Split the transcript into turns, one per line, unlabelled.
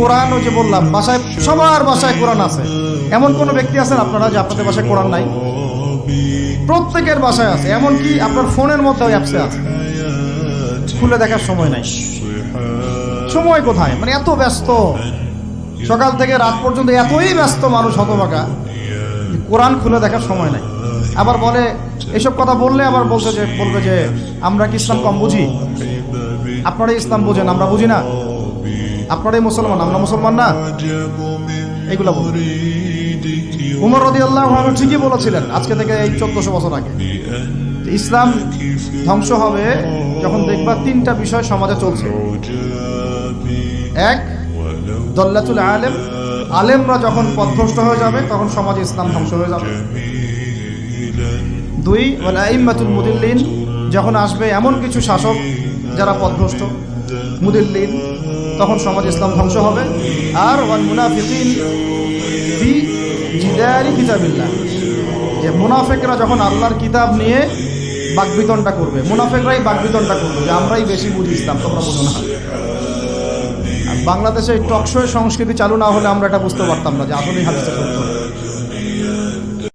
কোরআন, ওই যে বললাম বাসায়, সবার বাসায় কোরআন আছে। এমন কোনো ব্যক্তি আছেন আপনারা যে আপনাদের বাসায় কোরআন নাই? প্রত্যেকের বাসায় আছে, এমনকি আপনার ফোনের মধ্যেও অ্যাপসে আছে, খুলে দেখার সময় নাই। সময় কোথায়? মানে এত ব্যস্ত, সকাল থেকে রাত পর্যন্ত এতই ব্যস্ত মানুষ হতভাগা, কোরআন খুলে দেখার সময় নাই। আবার বলে, এসব কথা বললে আবার বলবে যে আমরা কি ইসলাম কম বুঝি? আপনারাই ইসলাম বুঝেন, আমরা বুঝি না। আপনারাই মুসলমান, আমরা মুসলমান না। এইগুলা বলবে। উমর রাদিয়াল্লাহু আনহু ঠিকই বলেছিলেন আজকে থেকে এই 1400 বছর আগে, ইসলাম ধ্বংস হবে যখন দেখবা তিনটা বিষয় সমাজে চলছে। এক, দল্লাতুল আলেম, আলেমরা যখন পথভ্রষ্ট হয়ে যাবে তখন সমাজে ইসলাম ধ্বংস হয়ে যাবে। দুই, ওয়াল আইম্মাতুল মুদিল্লিন, যখন আসবে এমন কিছু শাসক যারা পথভ্রষ্ট, মুদিল্লিন, তখন সমাজ ইসলাম ধ্বংস হবে। আর ওয়াল মুনাফিকিন ফি জিদারি কিতাবিল্লাহ, যে মুনাফিকরা যখন আল্লাহর কিতাব নিয়ে বাকবিতণ্ডা করবে, মুনাফিকরাই বাকবিতণ্ডা করবে যে আমরাই বেশি বুঝি ইসলাম, তোমরা বুঝো না। আর বাংলাদেশে টকশো সংস্কৃতি চালু না হলে আমরা এটা বুঝতে পারতাম না যে আসলেই হাদিসটা সত্য।